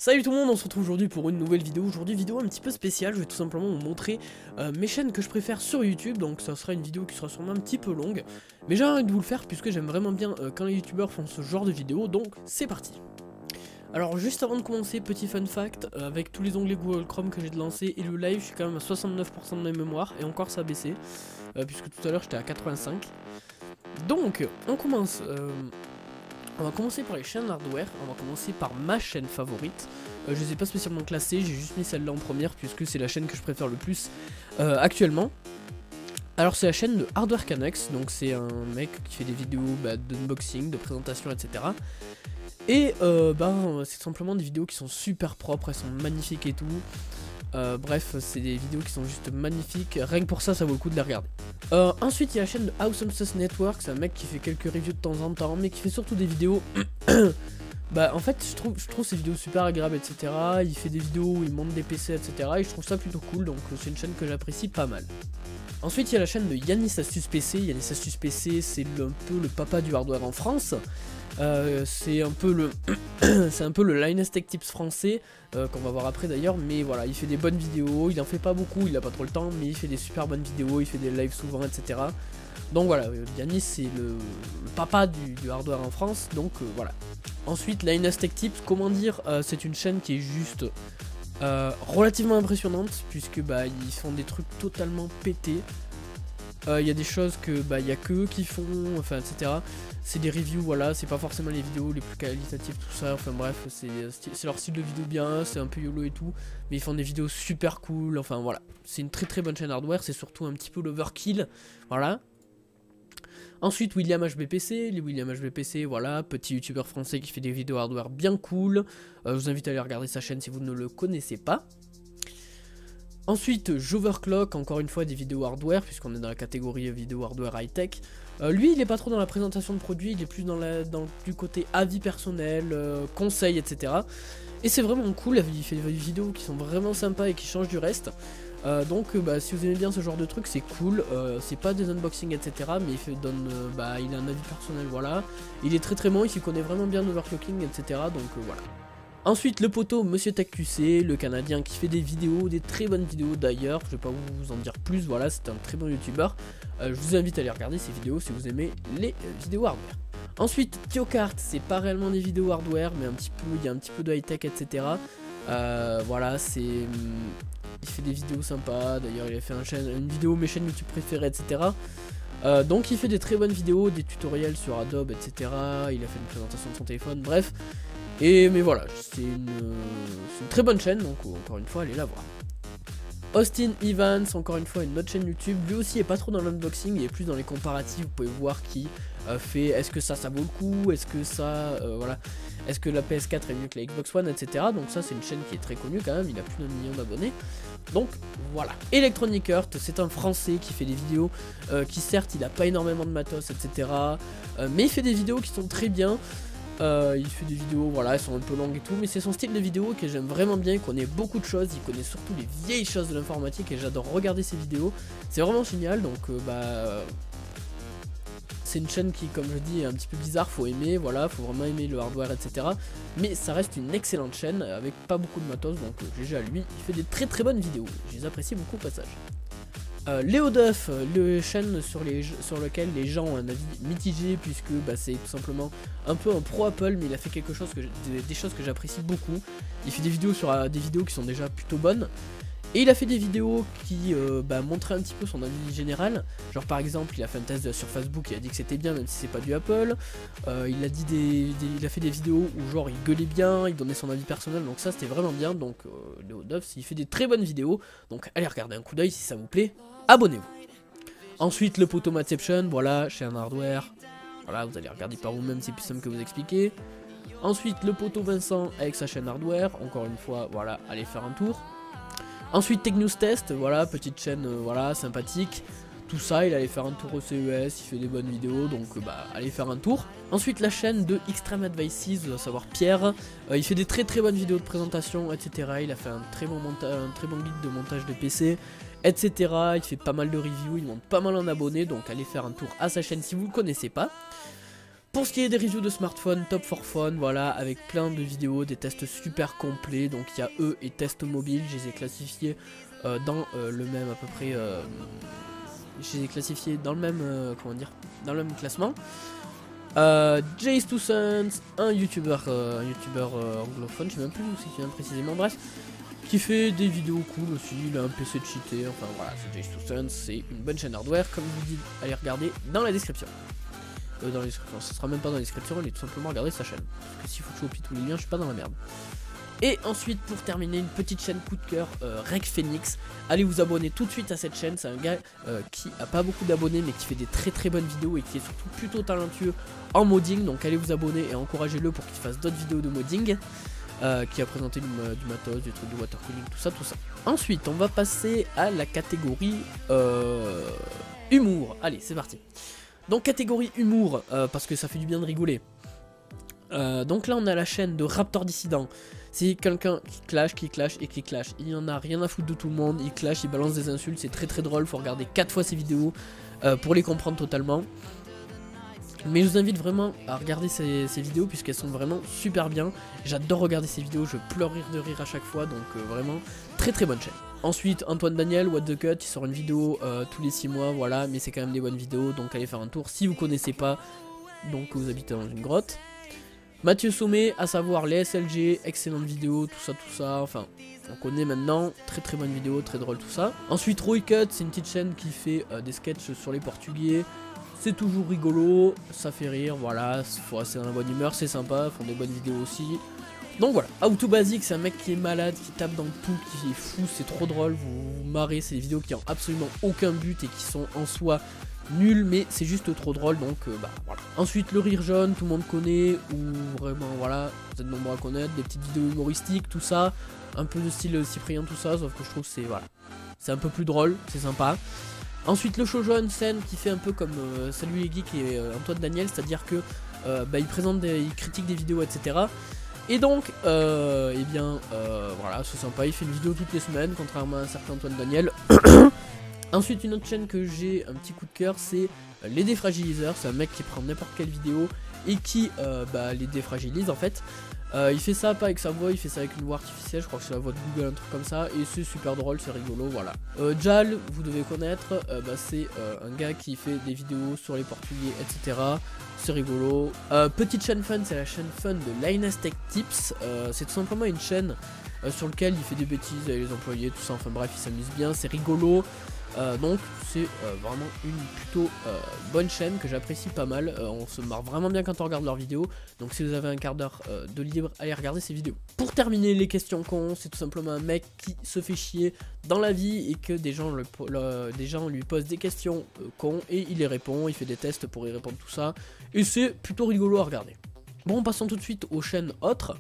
Salut tout le monde, on se retrouve aujourd'hui pour une nouvelle vidéo. Aujourd'hui vidéo un petit peu spéciale, je vais tout simplement vous montrer mes chaînes que je préfère sur YouTube. Donc ça sera une vidéo qui sera sûrement un petit peu longue, mais j'ai envie de vous le faire puisque j'aime vraiment bien quand les youtubeurs font ce genre de vidéos. Donc c'est parti. Alors juste avant de commencer, petit fun fact, avec tous les onglets Google Chrome que j'ai de lancer et le live, je suis quand même à 69% de ma mémoire, et encore ça a baissé, puisque tout à l'heure j'étais à 85. Donc on commence. On va commencer par les chaînes hardware, on va commencer par ma chaîne favorite. Je les ai pas spécialement classées, j'ai juste mis celle-là en première puisque c'est la chaîne que je préfère le plus actuellement. Alors c'est la chaîne de Hardware Canucks, donc c'est un mec qui fait des vidéos d'unboxing, de présentation, etc. Et c'est simplement des vidéos qui sont super propres, elles sont magnifiques et tout. Bref, c'est des vidéos qui sont juste magnifiques, rien que pour ça, ça vaut le coup de les regarder. Ensuite, il y a la chaîne de Awesome Sauce Network, c'est un mec qui fait quelques reviews de temps en temps, mais qui fait surtout des vidéos... en fait, je trouve ces vidéos super agréables, etc. Il fait des vidéos où il monte des PC, etc. Et je trouve ça plutôt cool, donc c'est une chaîne que j'apprécie pas mal. Ensuite, il y a la chaîne de Yanis Astuce PC. Yanis Astuce PC, c'est un peu le papa du hardware en France. C'est un peu le Linus Tech Tips français, qu'on va voir après d'ailleurs, mais voilà, il fait des bonnes vidéos, il en fait pas beaucoup, il a pas trop le temps, mais il fait des super bonnes vidéos, il fait des lives souvent, etc. Donc voilà, Yanis c'est le papa du hardware en France, donc voilà. Ensuite, Linus Tech Tips, comment dire, c'est une chaîne qui est juste relativement impressionnante, puisque ils font des trucs totalement pétés. Il y a des choses que il y a que eux qui font, enfin etc. C'est des reviews, voilà, c'est pas forcément les vidéos les plus qualitatives, tout ça, enfin bref, c'est leur style de vidéo bien, c'est un peu YOLO et tout, mais ils font des vidéos super cool, enfin voilà. C'est une très bonne chaîne hardware, c'est surtout un petit peu l'overkill, voilà. Ensuite, William HBPC, les William HBPC, voilà, petit youtubeur français qui fait des vidéos hardware bien cool. Je vous invite à aller regarder sa chaîne si vous ne le connaissez pas. Ensuite, Joverclock, encore une fois des vidéos hardware, puisqu'on est dans la catégorie vidéo hardware high-tech. Lui, il est pas trop dans la présentation de produits, il est plus dans du côté avis personnel, conseils, etc. Et c'est vraiment cool, il fait des vidéos qui sont vraiment sympas et qui changent du reste. Si vous aimez bien ce genre de truc, c'est cool. C'est pas des unboxings, etc. Mais il a un avis personnel, voilà. Il est très bon, il s'y connaît vraiment bien d'overclocking, etc. Donc voilà. Ensuite, le poteau Monsieur TechQC, le Canadien qui fait des vidéos, des très bonnes vidéos d'ailleurs. Je vais pas vous en dire plus, voilà, c'est un très bon youtubeur. Je vous invite à aller regarder ses vidéos si vous aimez les vidéos hardware. Ensuite, Thiokart, c'est pas réellement des vidéos hardware, mais il y a un petit peu de high-tech, etc. Voilà, il fait des vidéos sympas, d'ailleurs il a fait une vidéo mes chaînes YouTube préférées, etc. Donc il fait des très bonnes vidéos, des tutoriels sur Adobe, etc. Il a fait une présentation de son téléphone, bref. Mais voilà, c'est une très bonne chaîne, donc encore une fois allez la voir. Austin Evans, encore une fois une autre chaîne YouTube, lui aussi est pas trop dans l'unboxing, il est plus dans les comparatifs, vous pouvez voir qui fait est-ce que ça vaut le coup, est-ce que ça, voilà, est-ce que la PS4 est mieux que la Xbox One, etc. Donc ça c'est une chaîne qui est très connue quand même, il a plus d'1 million d'abonnés. Donc voilà. Electronic Earth, c'est un français qui fait des vidéos, qui certes il a pas énormément de matos, etc. Mais il fait des vidéos qui sont très bien. Il fait des vidéos, voilà, elles sont un peu longues et tout, mais c'est son style de vidéo que j'aime vraiment bien, il connaît beaucoup de choses, il connaît surtout les vieilles choses de l'informatique et j'adore regarder ses vidéos, c'est vraiment génial, donc c'est une chaîne qui, comme je dis, est un petit peu bizarre, faut aimer, voilà, faut vraiment aimer le hardware, etc. Mais ça reste une excellente chaîne avec pas beaucoup de matos, donc GG à lui, il fait des très bonnes vidéos, je les apprécie beaucoup au passage. Léo Duff, le chaîne sur lequel les gens ont un avis mitigé puisque c'est tout simplement un peu un pro Apple, mais il a fait des choses que j'apprécie beaucoup. Il fait des vidéos sur des vidéos qui sont déjà plutôt bonnes. Et il a fait des vidéos qui montraient un petit peu son avis général. Genre par exemple, il a fait un test sur Facebook, il a dit que c'était bien même si c'est pas du Apple. Il a fait des vidéos où genre il gueulait bien, il donnait son avis personnel, donc ça c'était vraiment bien. Donc Léo Duff, il fait des très bonnes vidéos, donc allez regarder un coup d'œil si ça vous plaît, abonnez-vous. Ensuite le poteau Matception, voilà, chez un hardware. Voilà, vous allez regarder par vous-même, c'est plus simple que vous expliquer. Ensuite le poteau Vincent avec sa chaîne hardware, encore une fois, voilà, allez faire un tour. Ensuite Tech News Test, voilà, petite chaîne, voilà, sympathique. Tout ça, il allait faire un tour au CES, il fait des bonnes vidéos, donc allez faire un tour. Ensuite la chaîne de Extreme Advices, à savoir Pierre, il fait des très bonnes vidéos de présentation, etc. Il a fait un très bon guide de montage de PC, etc. Il fait pas mal de reviews, il monte pas mal en abonnés, donc allez faire un tour à sa chaîne si vous ne le connaissez pas. Pour ce qui est des reviews de smartphone, Top for Phone, voilà, avec plein de vidéos, des tests super complets. Donc il y a eux et tests mobiles, je les ai classifiés dans le même à peu près, je les ai classifiés dans le même, comment dire, dans le même classement. Jace2Sense, un youtubeur anglophone, je sais même plus où c'est qu'il vient précisément, bref, qui fait des vidéos cool aussi, il a un PC cheaté, enfin voilà, c'est Jace2Sense, c'est une bonne chaîne hardware, comme je vous dis, allez regarder dans la description. Dans la description, ça sera même pas dans la description, allez tout simplement regarder sa chaîne, parce que s'il faut que je copie tous les liens, je suis pas dans la merde. Et ensuite, pour terminer, une petite chaîne coup de cœur, Rec Phoenix. Allez vous abonner tout de suite à cette chaîne. C'est un gars qui a pas beaucoup d'abonnés, mais qui fait des très bonnes vidéos et qui est surtout plutôt talentueux en modding. Donc allez vous abonner et encouragez-le pour qu'il fasse d'autres vidéos de modding. Qui a présenté du matos, du truc de watercooling, tout ça. Ensuite, on va passer à la catégorie humour. Allez, c'est parti. Donc catégorie humour, parce que ça fait du bien de rigoler. Donc là on a la chaîne de Raptor Dissident. C'est quelqu'un qui clash. Il en a rien à foutre de tout le monde. Il clash, il balance des insultes, c'est très drôle. Faut regarder 4 fois ses vidéos pour les comprendre totalement. Mais je vous invite vraiment à regarder ces vidéos puisqu'elles sont vraiment super bien. J'adore regarder ces vidéos, je pleure de rire à chaque fois. Donc vraiment très bonne chaîne. Ensuite Antoine Daniel, What the Cut, il sort une vidéo tous les 6 mois, voilà. Mais c'est quand même des bonnes vidéos, donc allez faire un tour si vous connaissez pas. Donc vous habitez dans une grotte. Mathieu Sommet, à savoir les SLG, excellente vidéo, tout ça, enfin, on connaît maintenant, très bonne vidéo, très drôle tout ça. Ensuite Roy Cut, c'est une petite chaîne qui fait des sketchs sur les Portugais, c'est toujours rigolo, ça fait rire, voilà, faut rester dans la bonne humeur, c'est sympa, font des bonnes vidéos aussi. Donc voilà, How to Basic, c'est un mec qui est malade, qui tape dans tout, qui est fou, c'est trop drôle, vous vous marrez, c'est des vidéos qui ont absolument aucun but et qui sont en soi nul, mais c'est juste trop drôle, donc bah voilà. Ensuite le rire jaune, tout le monde connaît, ou vraiment voilà, vous êtes nombreux à connaître, des petites vidéos humoristiques, tout ça, un peu de style Cyprien, tout ça, sauf que je trouve que c'est voilà, c'est un peu plus drôle, c'est sympa. Ensuite le show jaune, scène qui fait un peu comme Salut les geeks et Antoine Daniel, c'est-à-dire que bah, il critique des vidéos, etc. Et donc, eh bien, voilà, c'est sympa, il fait une vidéo toutes les semaines, contrairement à un certain Antoine Daniel. Ensuite, une autre chaîne que j'ai un petit coup de cœur, c'est les défragiliseurs. C'est un mec qui prend n'importe quelle vidéo et qui bah, les défragilise en fait. Il fait ça pas avec sa voix, il fait ça avec une voix artificielle, je crois que c'est la voix de Google, un truc comme ça, et c'est super drôle, c'est rigolo, voilà. Jal, vous devez connaître, bah, c'est un gars qui fait des vidéos sur les Portugais, etc. C'est rigolo. Petite chaîne fun, c'est la chaîne fun de Linus Tech Tips. C'est tout simplement une chaîne sur laquelle il fait des bêtises avec les employés, tout ça, enfin bref, il s'amuse bien, c'est rigolo. Donc c'est vraiment une plutôt bonne chaîne que j'apprécie pas mal, on se marre vraiment bien quand on regarde leurs vidéos, donc si vous avez un quart d'heure de libre, allez regarder ces vidéos. Pour terminer les questions cons, c'est tout simplement un mec qui se fait chier dans la vie et que des gens lui posent des questions cons et il les répond, il fait des tests pour y répondre tout ça, et c'est plutôt rigolo à regarder. Bon, passons tout de suite aux chaînes autres.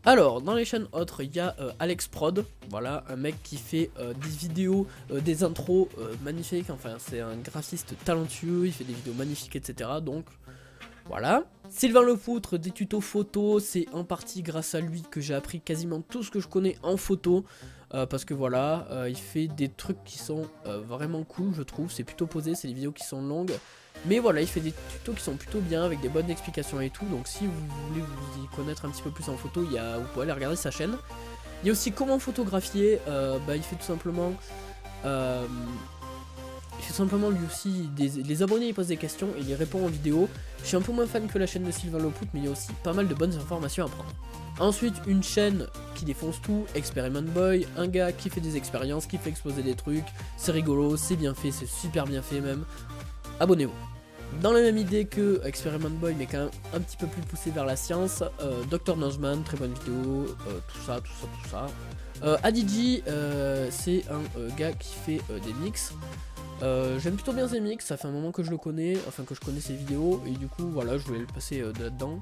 Alors, dans les chaînes autres, il y a Alex Prod, voilà, un mec qui fait des vidéos, des intros magnifiques, enfin c'est un graphiste talentueux, il fait des vidéos magnifiques, etc. Donc, voilà. Sylvain Lepoutre, des tutos photos, c'est en partie grâce à lui que j'ai appris quasiment tout ce que je connais en photo. Parce que voilà, il fait des trucs qui sont vraiment cool, je trouve, c'est plutôt posé, c'est des vidéos qui sont longues. Mais voilà, il fait des tutos qui sont plutôt bien, avec des bonnes explications et tout, donc si vous voulez vous y connaître un petit peu plus en photo, vous pouvez aller regarder sa chaîne. Il y a aussi comment photographier, bah, il fait tout simplement... lui aussi, les abonnés ils posent des questions et il les répond en vidéo. Je suis un peu moins fan que la chaîne de Sylvain Lepoutre, mais il y a aussi pas mal de bonnes informations à prendre. Ensuite, une chaîne qui défonce tout, Experiment Boy, un gars qui fait des expériences, qui fait exploser des trucs, c'est rigolo, c'est bien fait, c'est super bien fait même. Abonnez-vous. Dans la même idée que Experiment Boy, mais quand même un petit peu plus poussé vers la science, Dr Nozman, très bonne vidéo, tout ça. Adiji, c'est un gars qui fait des mix. J'aime plutôt bien ses mix, ça fait un moment que je le connais, enfin que je connais ses vidéos, et du coup voilà, je voulais le passer de là-dedans.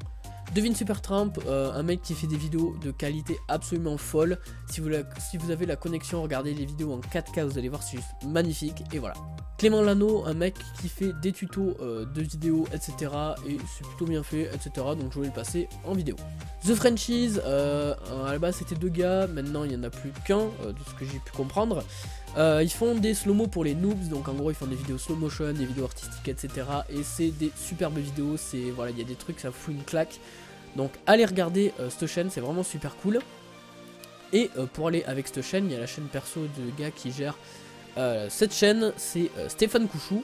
Devine Supertramp, un mec qui fait des vidéos de qualité absolument folle. Si vous avez la connexion, regardez les vidéos en 4K, vous allez voir, c'est juste magnifique, et voilà. Clément Lano, un mec qui fait des tutos de vidéos, etc. Et c'est plutôt bien fait, etc. Donc je voulais le passer en vidéo. The Frenchies, à la base c'était 2 gars, maintenant il n'y en a plus qu'un, de ce que j'ai pu comprendre. Ils font des slow-mo pour les noobs, donc en gros ils font des vidéos slow motion, des vidéos artistiques, etc. Et c'est des superbes vidéos, c'est voilà, il y a des trucs, ça fout une claque. Donc allez regarder cette chaîne, c'est vraiment super cool. Et pour aller avec cette chaîne, il y a la chaîne perso de gars qui gère cette chaîne, c'est Stéphane Couchou.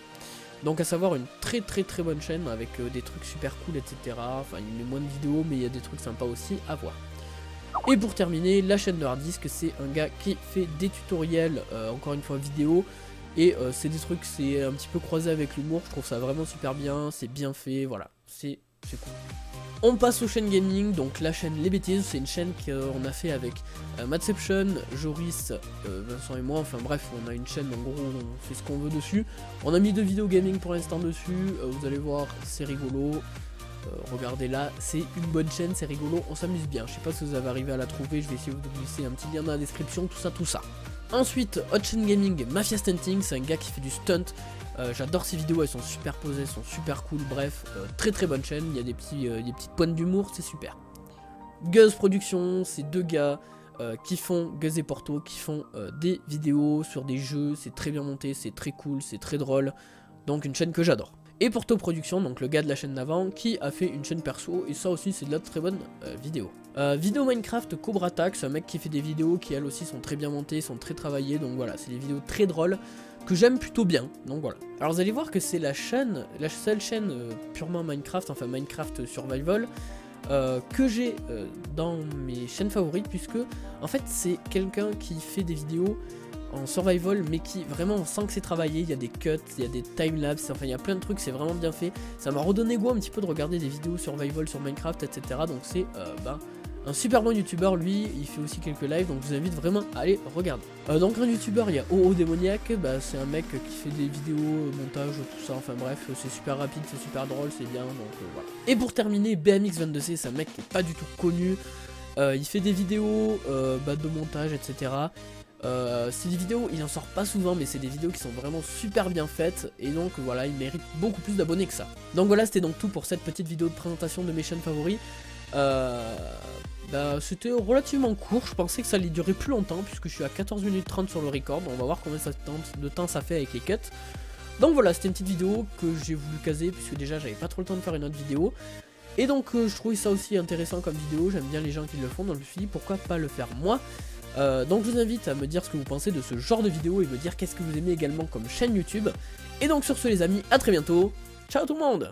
Donc à savoir une très bonne chaîne avec des trucs super cool, etc. Enfin il met moins de vidéos mais il y a des trucs sympas aussi à voir. Et pour terminer, la chaîne de Harddisk, c'est un gars qui fait des tutoriels, encore une fois vidéo. Et c'est des trucs, c'est un petit peu croisé avec l'humour, je trouve ça vraiment super bien, c'est bien fait, voilà, c'est cool. On passe aux chaînes gaming, donc la chaîne Les Bêtises, c'est une chaîne qu'on a fait avec Madception, Joris, Vincent et moi, enfin bref, on a une chaîne, en gros, on fait ce qu'on veut dessus. On a mis 2 vidéos gaming pour l'instant dessus, vous allez voir, c'est rigolo. Regardez là, c'est une bonne chaîne, c'est rigolo, on s'amuse bien. Je sais pas si vous avez arrivé à la trouver, je vais essayer de vous glisser un petit lien dans la description, tout ça. Ensuite, Hot Chain Gaming, Mafia Stunting, c'est un gars qui fait du stunt. J'adore ses vidéos, elles sont super posées, elles sont super cool, bref, très bonne chaîne, il y a des petites pointes d'humour, c'est super. Guz Productions, c'est 2 gars qui font, Guz et Porto, qui font des vidéos sur des jeux, c'est très bien monté, c'est très cool, c'est très drôle, donc une chaîne que j'adore. Et Porto Productions, donc le gars de la chaîne d'avant, qui a fait une chaîne perso, et ça aussi c'est de la très bonne vidéo. Vidéo Minecraft Cobra Attack, c'est un mec qui fait des vidéos qui elles aussi sont très bien montées, sont très travaillées, donc voilà, c'est des vidéos très drôles, que j'aime plutôt bien, donc voilà. Alors vous allez voir que c'est la seule chaîne purement Minecraft, enfin Minecraft Survival, que j'ai dans mes chaînes favorites, puisque en fait c'est quelqu'un qui fait des vidéos en survival, mais qui vraiment on sent que c'est travaillé, il y a des cuts, il y a des timelapses, enfin il y a plein de trucs, c'est vraiment bien fait. Ça m'a redonné goût un petit peu de regarder des vidéos survival sur Minecraft, etc. Donc c'est un super bon youtubeur, lui, il fait aussi quelques lives, donc je vous invite vraiment à aller regarder. Donc un youtubeur, il y a OO Démoniaque, c'est un mec qui fait des vidéos, montage, tout ça, enfin bref, c'est super rapide, c'est super drôle, c'est bien, donc voilà. Et pour terminer, BMX22C, c'est un mec qui est pas du tout connu, il fait des vidéos de montage, etc. C'est des vidéos, il en sort pas souvent, mais c'est des vidéos qui sont vraiment super bien faites, et donc voilà, il mérite beaucoup plus d'abonnés que ça. Donc voilà, c'était donc tout pour cette petite vidéo de présentation de mes chaînes favoris. C'était relativement court, je pensais que ça allait durer plus longtemps, puisque je suis à 14 minutes 30 sur le record, on va voir combien de temps ça fait avec les cuts. Donc voilà, c'était une petite vidéo que j'ai voulu caser, puisque déjà j'avais pas trop le temps de faire une autre vidéo. Et donc je trouvais ça aussi intéressant comme vidéo, j'aime bien les gens qui le font, donc je me suis dit pourquoi pas le faire moi. Donc je vous invite à me dire ce que vous pensez de ce genre de vidéo et me dire qu'est-ce que vous aimez également comme chaîne YouTube. Et donc sur ce les amis, à très bientôt, ciao tout le monde!